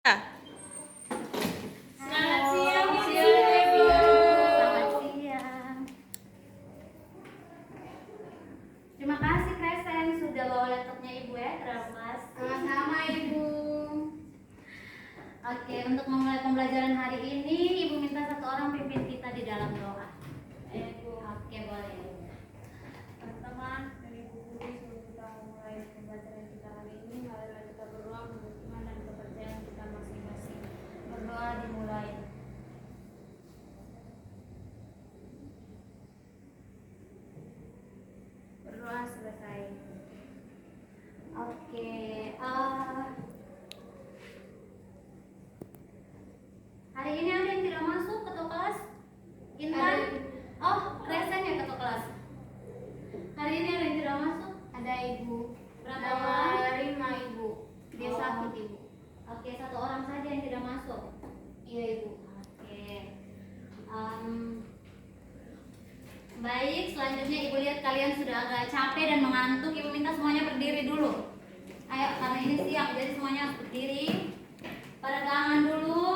Ya. Selamat siang, Ibu. Selamat siang. Terima kasih Kresen sudah bawa laptopnya Ibu ya ke dalam kelas. Sama-sama, Ibu. Oke, untuk memulai pembelajaran hari ini Ibu minta satu orang pimpin kita di dalam doa. Ibu. Oke, boleh. Teman-teman, dari Ibu Guru sebelum kita mulai pembelajaran kita hari ini, marilah kita berdoa menurut iman dan kepercayaan kita masing-masing. Berdoa dimulai. Berdoa selesai. Oke, hari ini ada yang tidak masuk ketua kelas? Intan? Oh, Kresen ya ketua kelas. Hari ini ada yang tidak masuk? Ada Ibu. Berapa orang? 5, Ibu. Dia Oh. sakit, Ibu. Oke, satu orang saja yang tidak masuk. Iya, Ibu. Oke. Baik, selanjutnya Ibu lihat kalian sudah agak capek dan mengantuk. Ibu minta semuanya berdiri dulu. Ayo, karena ini siang, jadi semuanya harus berdiri. Pada tangan dulu.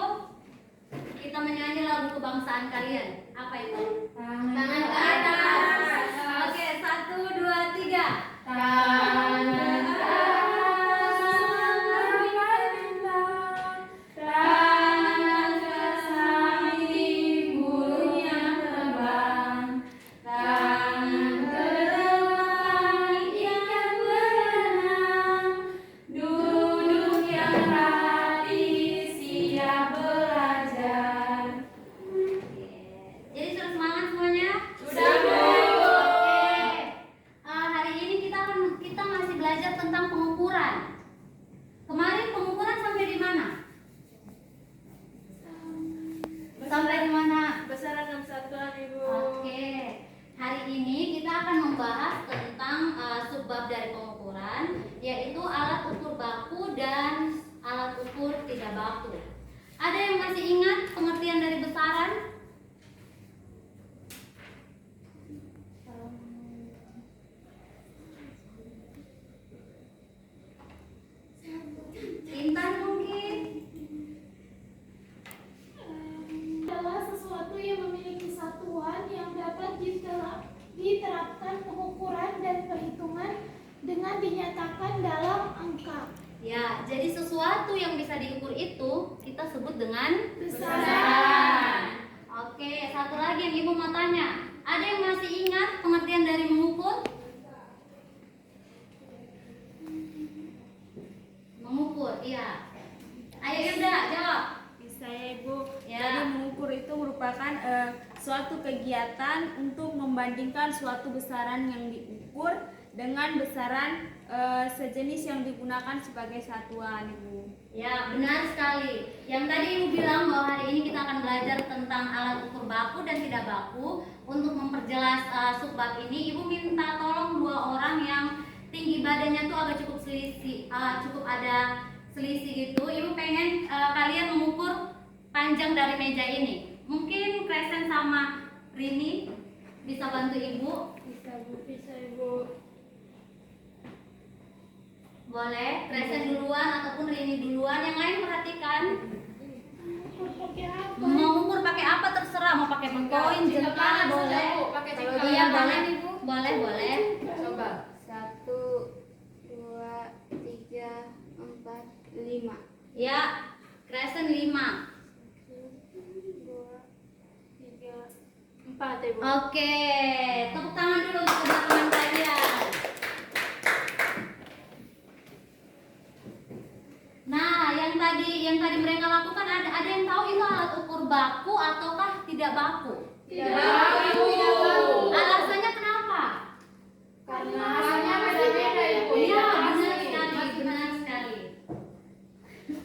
Kita menyanyi lagu kebangsaan kalian. Apa itu? Tangan ke atas. Oke, 1, 2, 3. Tangan ke atas, tangan ke samping, bulunya terbang, tangan ke depan, ikan berenang, duduk yang rapi, siap belajar. Jadi sudah semangat semuanya? Sudah, Bu. Oke. Hari ini kita masih belajar tentang pengukuran. Kemarin pengukuran sampai di mana? Sampai di mana? Besaran dan satuan, Ibu. Oke. Hari ini kita akan membahas tentang subbab dari pengukuran, yaitu alat ukur baku dan alat ukur tidak baku. Ada yang masih ingat pengertian dari besaran? Intan mungkin? Adalah sesuatu yang memiliki satuan yang dapat diterapkan pengukuran dan perhitungan dengan dinyatakan dalam angka. Ya, jadi sesuatu yang bisa diukur itu kita sebut dengan Besaran. Oke, satu lagi yang Ibu mau tanya. Ada yang masih ingat pengertian dari mengukur? Mengukur, iya. Ayo Yuda, jawab. Bisa ya, Ibu. Ya. Jadi mengukur itu merupakan suatu kegiatan untuk membandingkan suatu besaran yang diukur dengan besaran sejenis yang digunakan sebagai satuan, Ibu. Ya, benar sekali. Yang tadi Ibu bilang bahwa hari ini kita akan belajar tentang alat ukur baku dan tidak baku. Untuk memperjelas subbab ini, Ibu minta tolong 2 orang yang tinggi badannya tuh agak cukup selisih, cukup ada selisih gitu. Ibu pengen kalian mengukur panjang dari meja ini. Mungkin Kresen sama Rini bisa bantu Ibu. Bisa, Bu. Bisa, Ibu. Boleh, Kresen duluan ataupun Rini duluan. Yang lain perhatikan. Pakai apa? Mau ukur pakai apa terserah, mau pakai koin, jengkal boleh. Pakai Kalau jengkal. dia boleh, Tangan, Ibu. boleh. Coba. 1, 2, 3, 4, 5. Ya, Kresen 5. 2, 3, 4, Ibu. Oke, tepuk tangan dulu untuk teman-teman kalian. Nah, yang tadi mereka lakukan ada yang tahu itu alat ukur baku ataukah tidak baku? Tidak baku. Alasannya kenapa? Karena hasilnya beda-beda, Ibu. Iya, benar sekali.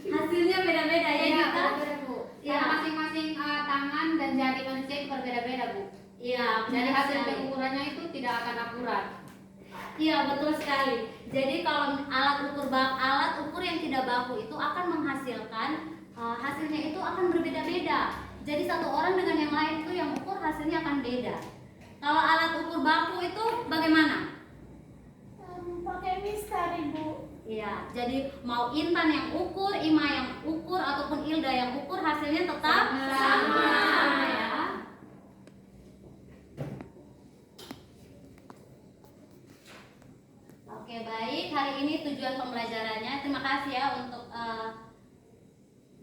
Hasilnya beda-beda ya kita. Ya, masing-masing tangan dan jari manusia itu berbeda-beda, Bu. Iya, Jadi benar hasil sekali. pengukurannya itu tidak akan akurat. Iya, betul sekali. Jadi kalau alat ukur yang tidak baku itu akan menghasilkan hasilnya itu akan berbeda-beda. Jadi satu orang dengan yang lain itu yang ukur hasilnya akan beda. Kalau alat ukur baku itu bagaimana? Pakai mistar, Ibu. Iya, jadi mau Intan yang ukur, Ima yang ukur, ataupun Ilda yang ukur, hasilnya tetap sama ya. Oke, baik. Hari ini tujuan pembelajarannya. Terima kasih ya untuk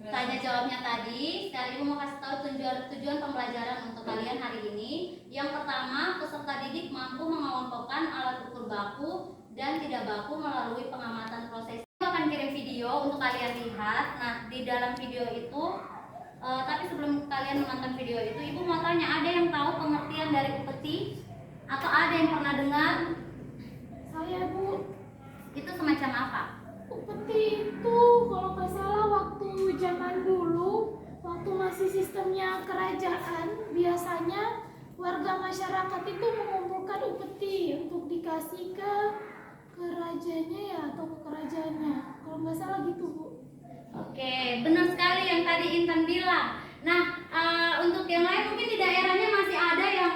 tanya jawabnya tadi. Sekarang Ibu mau kasih tahu tujuan pembelajaran untuk kalian hari ini. Yang pertama, peserta didik mampu mengelompokkan alat ukur baku dan tidak baku melalui pengamatan proses. Ibu akan kirim video untuk kalian lihat. Nah, di dalam video itu, tapi sebelum kalian menonton video itu, Ibu mau tanya, ada yang tahu pengertian dari upeti? Atau ada yang pernah dengar? Saya Bu, Itu semacam apa? upeti itu kalau nggak salah waktu zaman dulu, waktu masih sistemnya kerajaan, biasanya warga masyarakat itu mengumpulkan upeti untuk dikasih ke rajanya ya, atau ke kerajaannya. Kalau nggak salah gitu Bu. Oke, benar sekali yang tadi Intan bilang. Nah, untuk yang lain mungkin di daerahnya masih ada yang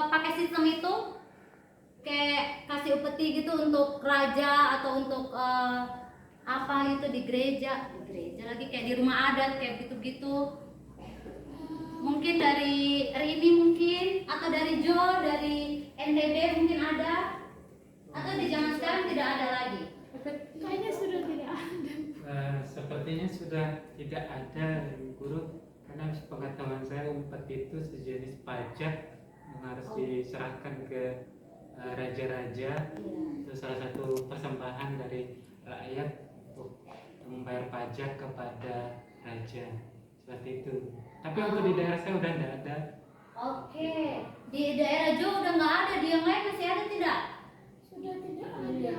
pakai sistem itu, kayak kasih upeti gitu untuk raja atau untuk apa itu di gereja lagi, kayak di rumah adat kayak gitu-gitu. Mungkin dari Rini mungkin, atau dari Jo, dari NTB mungkin ada, atau di zaman sekarang tidak ada lagi. Kayaknya sudah tidak ada. Sepertinya sudah tidak ada guru, karena pengetahuan saya upeti itu sejenis pajak yang harus diserahkan ke raja-raja. Itu salah satu persembahan dari rakyat untuk membayar pajak kepada raja, seperti itu. Tapi untuk di daerah saya udah tidak ada. Oke, di daerah Jo udah nggak ada, di yang lain masih ada tidak? Sudah tidak ada.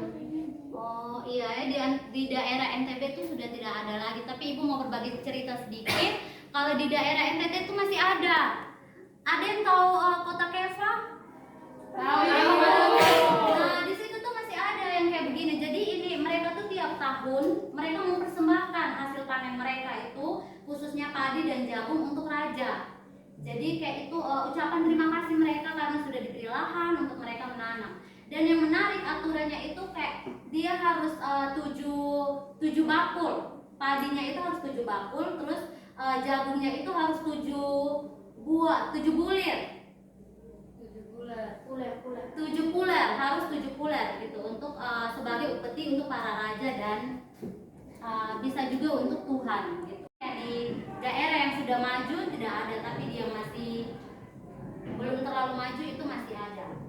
Oh iya ya, di daerah NTB itu sudah tidak ada lagi. Tapi Ibu mau berbagi cerita sedikit. Kalau di daerah NTT itu masih ada. Ada yang tahu kota Keva? Tahu. Nah, di situ tuh masih ada yang kayak begini. Jadi ini mereka tuh tiap tahun mereka mempersembahkan hasil panen mereka itu, khususnya padi dan jagung, untuk raja. Jadi kayak itu ucapan terima kasih mereka karena sudah diberi lahan untuk mereka menanam. Dan yang menarik aturannya itu kayak dia harus 7 bakul. Padinya itu harus 7 bakul, terus jagungnya itu harus 7 bulir. 7 puler, harus 7 puler gitu untuk sebagai upeti untuk para raja dan bisa juga untuk Tuhan gitu. Di daerah yang sudah maju tidak ada, tapi dia masih belum terlalu maju itu masih ada.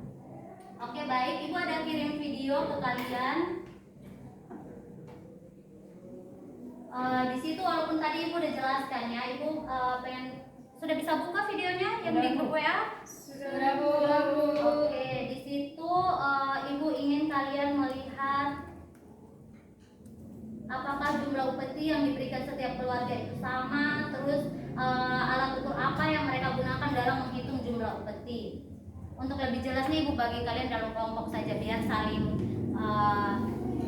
Oke, baik, Ibu ada kirim video ke kalian. Di situ walaupun tadi Ibu udah jelaskan ya, Ibu pengen sudah bisa buka videonya yang di grup WA? Sudah Bu. Oke, di situ Ibu ingin kalian melihat apakah jumlah upeti yang diberikan setiap keluarga itu sama, terus alat ukur apa yang mereka gunakan dalam menghitung jumlah upeti. Untuk lebih jelasnya Ibu bagi kalian dalam kelompok saja biar saling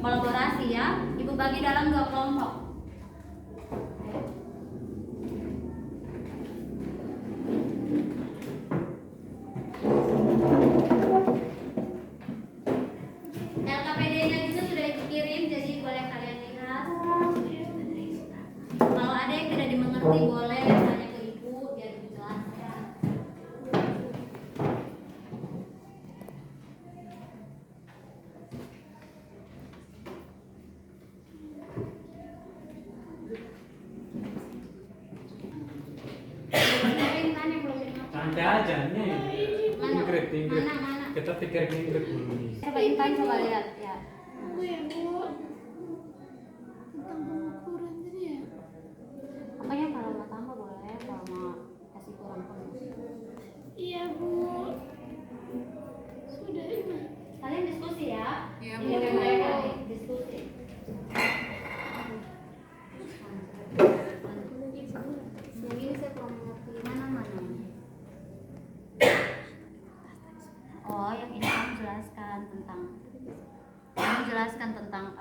kolaborasi ya. Ibu bagi dalam 2 kelompok. LKPD-nya juga sudah dikirim, jadi boleh kalian lihat. Kalau ada yang tidak dimengerti boleh tanya ke Ibu biar Ibu jelaskan. Ada yang tanya belum dimengerti? Santai aja nih. Ingrid. Mana? Kita pikir Ingrid dulu nih. Coba Intan coba lihat ya. Bu ya Bu, tentang pengukuran tadi ya. Pokoknya kalau mau tambah boleh, kalau mau kasih kurang pun. Iya Bu, sudah ini. Kalian diskusi ya. Iya, Ini Bu. mereka nih, diskusi. Yang ini saya kurang mengerti mana. Oh, yang ini kamu jelaskan tentang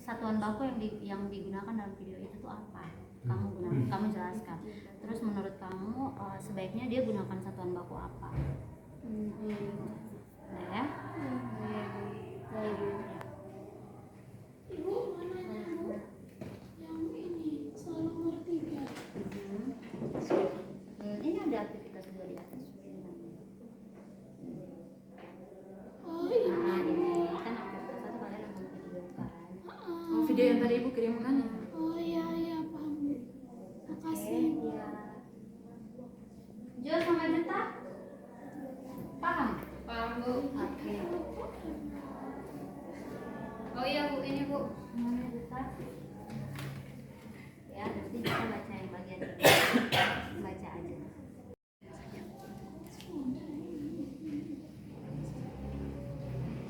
satuan baku yang digunakan dalam video itu tuh apa? Kamu jelaskan. Terus menurut kamu sebaiknya dia gunakan satuan baku apa? Ya. gimana? Oh iya iya paham Bu. Makasih. Iya. Jo sama Juta? Paham? Paham Bu. Oke. Oh iya Bu, ini Bu. Namanya Juta. Ya, nanti kita baca yang bagian ini. Baca aja.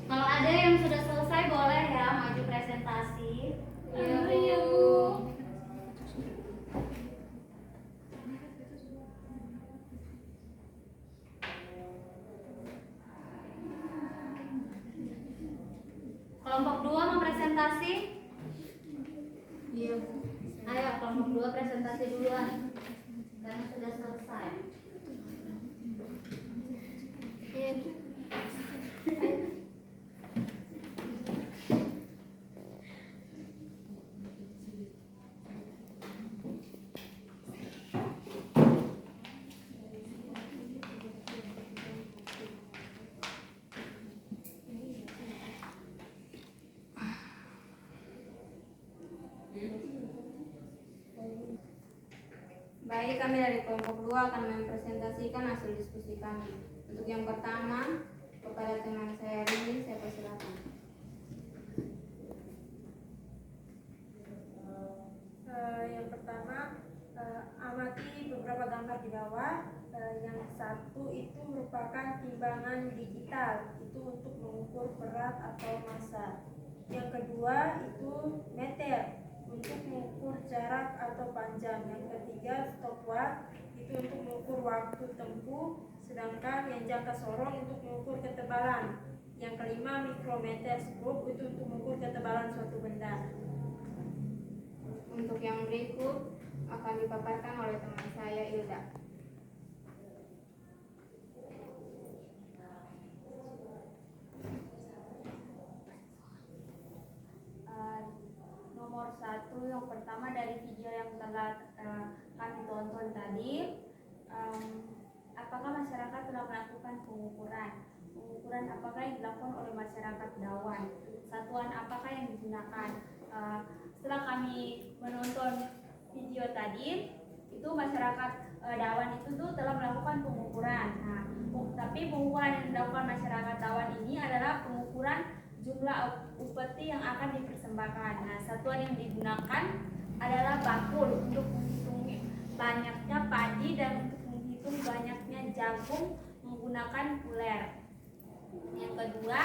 Kalau ada yang sudah selesai boleh ya maju presentasi. Iya Bu. Kelompok 2 mau presentasi? Iya. Ayo kelompok 2 presentasi duluan. Karena sudah selesai. Iya. Ayo. Baik, kami dari kelompok 2 akan mempresentasikan hasil diskusi kami. Untuk yang pertama, kepada teman saya Rini, saya persilakan. Yang pertama, amati beberapa gambar di bawah. Yang satu itu merupakan timbangan digital, itu untuk mengukur berat atau massa. Yang kedua itu meter, untuk mengukur jarak atau panjang. Yang ketiga stopwatch, itu untuk mengukur waktu tempuh. Sedangkan yang jangka sorong untuk mengukur ketebalan. Yang kelima mikrometer scope, itu untuk mengukur ketebalan suatu benda. Untuk yang berikut akan dipaparkan oleh teman saya Ilda. Nomor 1 yang pertama dari video yang telah kami tonton tadi, apakah masyarakat telah melakukan pengukuran? Pengukuran apakah yang dilakukan oleh masyarakat Dawan? Satuan apakah yang digunakan? Setelah kami menonton video tadi, itu masyarakat Dawan itu tuh telah melakukan pengukuran. Nah, tapi pengukuran yang dilakukan masyarakat Dawan ini adalah pengukuran jumlah upeti yang akan dipersembahkan. Nah, satuan yang digunakan adalah bakul untuk menghitung banyaknya padi dan untuk menghitung banyaknya jagung menggunakan kuler. Yang kedua,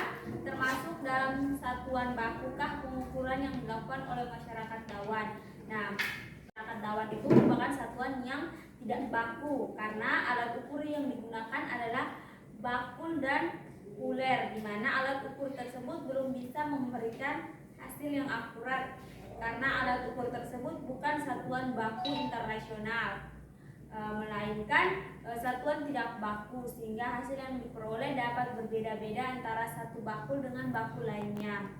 termasuk dalam satuan bakukah pengukuran yang dilakukan oleh masyarakat Dawan. Nah, masyarakat Dawan itu merupakan satuan yang tidak baku karena alat ukur yang digunakan adalah bakul dan kuler, di mana alat ukur tersebut belum bisa memberikan hasil yang akurat karena alat ukur tersebut bukan satuan baku internasional, melainkan satuan tidak baku, sehingga hasil yang diperoleh dapat berbeda-beda antara satu bakul dengan bakul lainnya.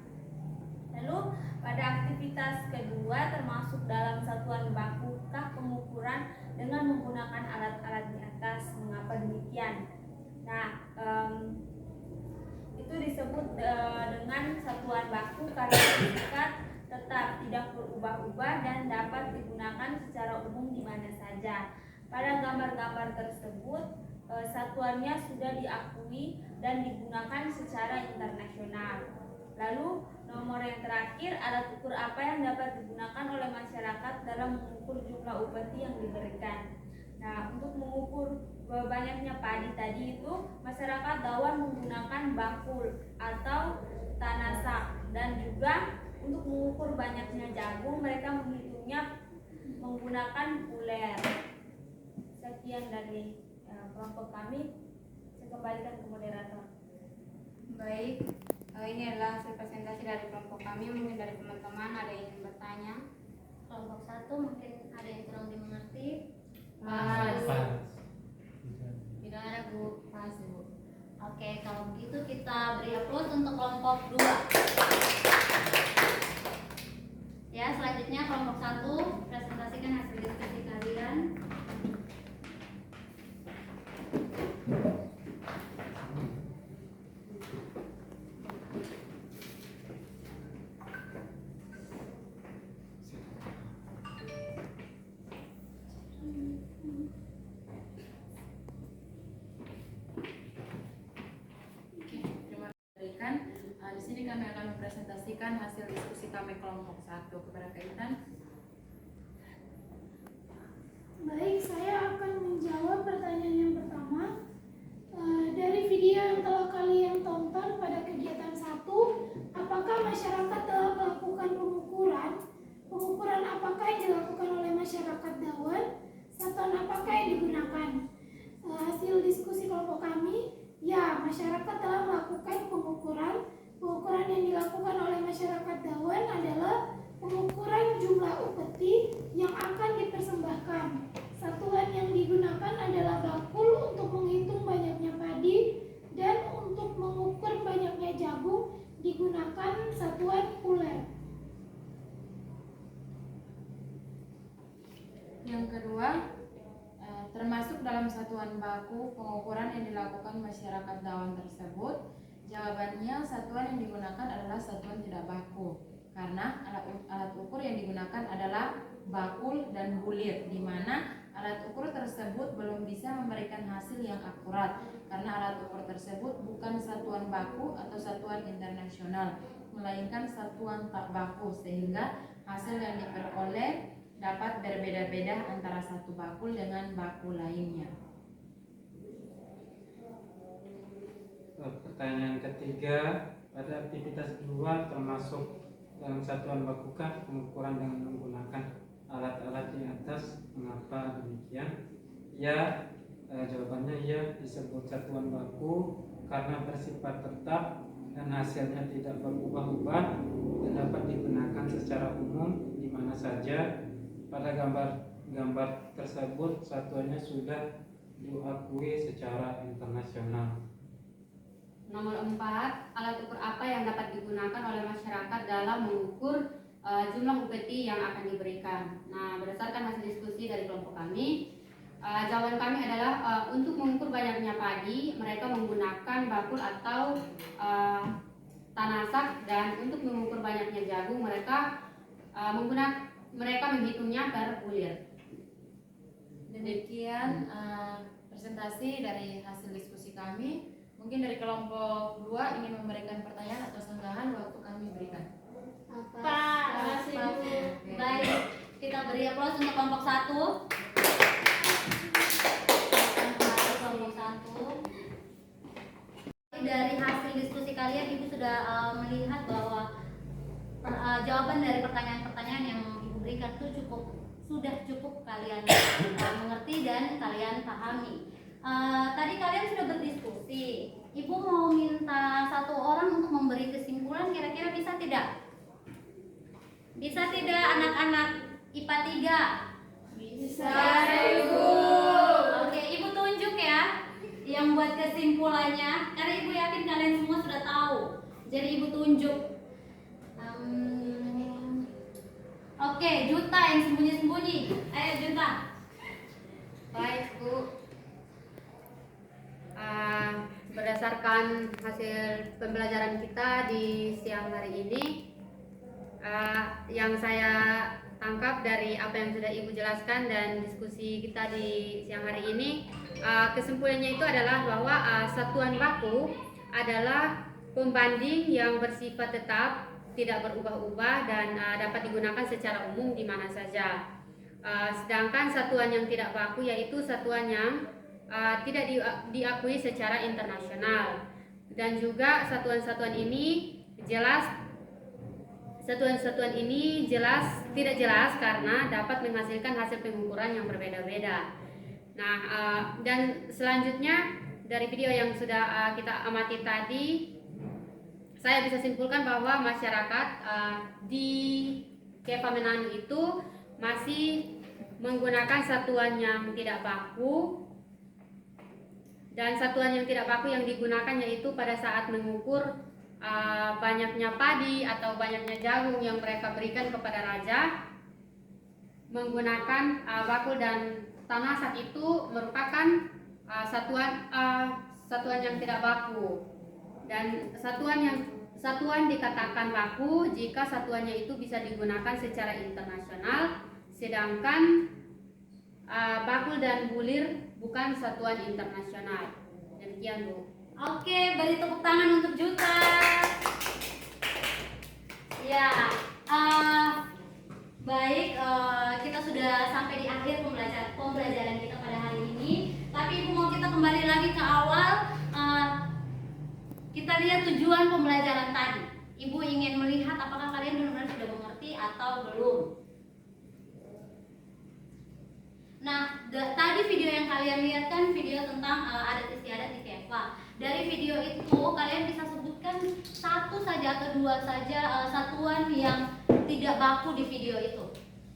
Lalu pada aktivitas kedua, termasuk dalam satuan bakukah pengukuran dengan menggunakan alat-alat di atas. Mengapa demikian? Nah, itu disebut dengan satuan baku karena bersifat tetap, tidak berubah-ubah dan dapat digunakan secara umum di mana saja. Pada gambar-gambar tersebut, satuannya sudah diakui dan digunakan secara internasional. Lalu nomor yang terakhir, alat ukur apa yang dapat digunakan oleh masyarakat dalam mengukur jumlah upeti yang diberikan. Nah, untuk mengukur banyaknya padi tadi itu, masyarakat Dawan menggunakan bakul atau tanasak, dan juga untuk mengukur banyaknya jagung mereka menghitungnya menggunakan kuler. Sekian dari kelompok kami. Saya kembalikan ke moderator. Baik, ini adalah hasil presentasi dari kelompok kami. Mungkin dari teman-teman ada yang ingin bertanya. Kelompok 1 mungkin ada yang kurang dimengerti. Pas. Tidak ada Bu, pas Bu. Oke, kalau begitu kita beri aplaus untuk kelompok 2. Ya, selanjutnya kelompok 1 presentasikan hasil diskusi kalian. mempresentasikan hasil diskusi kami kelompok 1 kepada Kak Intan. Baik, saya akan menjawab pertanyaan yang pertama. Dari video yang telah kalian tonton pada kegiatan 1, apakah masyarakat telah melakukan pengukuran? Pengukuran apakah yang dilakukan oleh masyarakat Dawan? Satuan apakah yang digunakan? Hasil diskusi kelompok kami, ya, masyarakat telah melakukan pengukuran. Pengukuran yang dilakukan oleh masyarakat Dawan adalah pengukuran jumlah upeti yang akan dipersembahkan. Satuan yang digunakan adalah bakul untuk menghitung banyaknya padi, dan untuk mengukur banyaknya jagung digunakan satuan uler. Yang kedua, termasuk dalam satuan baku pengukuran yang dilakukan masyarakat Dawan tersebut. Jawabannya, satuan yang digunakan adalah satuan tidak baku, karena alat ukur yang digunakan adalah bakul dan bulir, di mana alat ukur tersebut belum bisa memberikan hasil yang akurat karena alat ukur tersebut bukan satuan baku atau satuan internasional, melainkan satuan tak baku, sehingga hasil yang diperoleh dapat berbeda-beda antara satu bakul dengan bakul lainnya. Pertanyaan ketiga, pada aktivitas 2 termasuk dalam satuan bakukah pengukuran dengan menggunakan alat-alat di atas? Mengapa demikian? Ya, jawabannya ya, disebut satuan baku karena bersifat tetap dan hasilnya tidak berubah-ubah dan dapat digunakan secara umum di mana saja. Pada gambar tersebut satuannya sudah diakui secara internasional. Nomor 4, alat ukur apa yang dapat digunakan oleh masyarakat dalam mengukur jumlah upeti yang akan diberikan? Nah, berdasarkan hasil diskusi dari kelompok kami, jawaban kami adalah untuk mengukur banyaknya padi, mereka menggunakan bakul atau tanasak, dan untuk mengukur banyaknya jagung, mereka menghitungnya per bulir. Demikian presentasi dari hasil diskusi kami. Mungkin dari kelompok 2 ingin memberikan pertanyaan atau sanggahan, waktu kami berikan. Baik, kita beri aplaus untuk kelompok 1. Kelompok 1. Dari hasil diskusi kalian, Ibu sudah melihat bahwa jawaban dari pertanyaan-pertanyaan yang Ibu berikan itu sudah cukup kalian mengerti dan kalian pahami. Tadi kalian sudah berdiskusi. Ibu mau minta satu orang untuk memberi kesimpulan, kira-kira bisa tidak? Bisa tidak anak-anak IPA 3? Bisa, Ibu. Oke, Ibu tunjuk ya yang buat kesimpulannya, karena Ibu yakin kalian semua sudah tahu. Jadi Ibu tunjuk. Oke, Juta yang sembunyi-sembunyi. Ayo Juta. Baik, Bu. Berdasarkan hasil pembelajaran kita di siang hari ini, yang saya tangkap dari apa yang sudah Ibu jelaskan dan diskusi kita di siang hari ini, kesimpulannya itu adalah bahwa satuan baku adalah pembanding yang bersifat tetap, tidak berubah-ubah, dan dapat digunakan secara umum di mana saja. Sedangkan satuan yang tidak baku yaitu satuan yang tidak diakui secara internasional, dan juga satuan-satuan ini tidak jelas karena dapat menghasilkan hasil pengukuran yang berbeda-beda. Nah, dan selanjutnya dari video yang sudah kita amati tadi, saya bisa simpulkan bahwa masyarakat di Kepha Manado itu masih menggunakan satuan yang tidak baku, dan satuan yang tidak baku yang digunakan yaitu pada saat mengukur banyaknya padi atau banyaknya jagung yang mereka berikan kepada raja, menggunakan bakul dan tanasak itu merupakan satuan yang tidak baku. Dan satuan dikatakan baku jika satuannya itu bisa digunakan secara internasional, sedangkan bakul dan bulir bukan satuan internasional. Demikian, Bu. Oke, beri tepuk tangan untuk Juta. Ya, baik, kita sudah sampai di akhir pembelajaran kita pada hari ini. Tapi Ibu mau kita kembali lagi ke awal. Kita lihat tujuan pembelajaran tadi. Ibu ingin melihat apakah kalian benar-benar sudah mengerti atau belum. Nah, tadi video yang kalian lihat kan video tentang adat istiadat di Keva. Dari video itu kalian bisa sebutkan satu saja atau dua saja satuan yang tidak baku di video itu.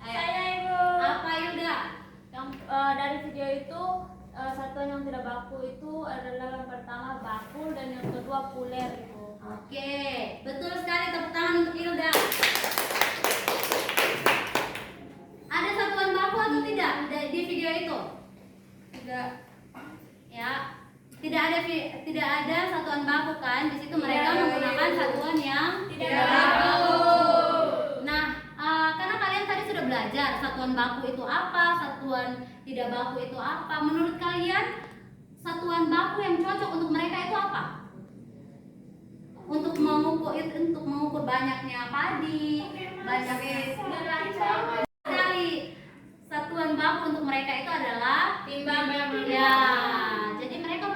Ayo. Saya Ibu. Apa Yuda? Dari video itu satuan yang tidak baku itu adalah yang pertama bakul dan yang kedua puler Ibu. Oke, betul sekali, tepuk tangan untuk Hilda. Ada satuan baku atau tidak di video itu? Tidak. Ya, tidak ada satuan baku kan? Di situ mereka menggunakan satuan yang Tidak baku. Nah, karena kalian tadi sudah belajar satuan baku itu apa, satuan tidak baku itu apa. Menurut kalian satuan baku yang cocok untuk mereka itu apa? Untuk mengukur banyaknya padi, banyaknya sekali. Satuan baku untuk mereka itu adalah Timbang. ya. Jadi mereka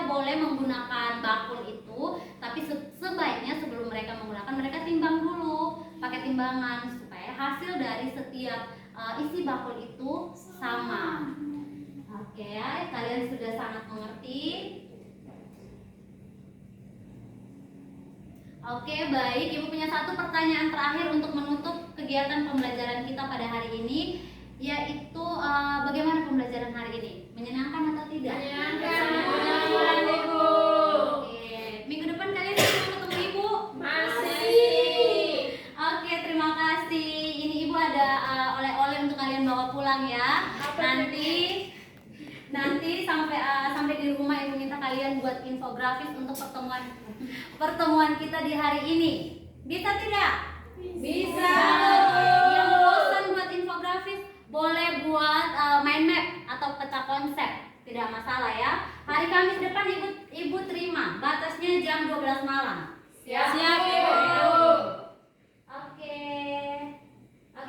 boleh menggunakan bakul itu, tapi sebaiknya sebelum mereka menggunakan mereka timbang dulu pakai timbangan supaya hasil dari setiap isi bakul itu sama. Oke, kalian sudah sangat mengerti. Oke, baik. Ibu punya satu pertanyaan terakhir untuk menutup kegiatan pembelajaran kita pada hari ini, yaitu bagaimana pembelajaran hari ini? Menyenangkan atau tidak? Menyenangkan, Ibu. Oke, minggu depan kalian mau ketemu Ibu? Masih. Oke, terima kasih. Ini Ibu ada oleh-oleh untuk kalian bawa pulang ya. Nanti sampai di rumah Ibu minta kalian buat infografis untuk pertemuan kita di hari ini. Bisa tidak? Bisa. Yang bosan buat infografis boleh buat mind map atau peta konsep, tidak masalah ya. Hari Kamis depan Ibu terima, batasnya jam 12 malam. Siap, Ibu. Oke,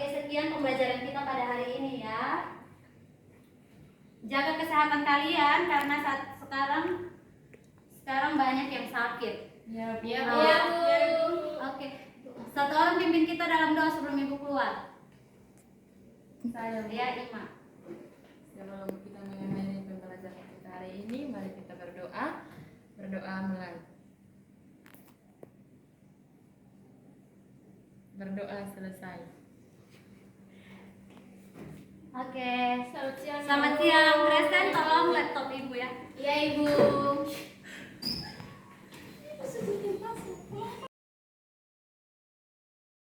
sekian pembelajaran kita pada hari ini ya. Jaga kesehatan kalian karena sekarang banyak yang sakit. Ya, Oke. Satu orang pimpin kita dalam doa sebelum Ibu keluar. saya Ya, Ima. sebelum kita mengakhiri pembelajaran kita hari ini, mari kita berdoa mulai. Berdoa selesai. Oke. Selamat siang. Selamat siang, Kristen. Tolong laptop Ibu ya. Ya Ibu.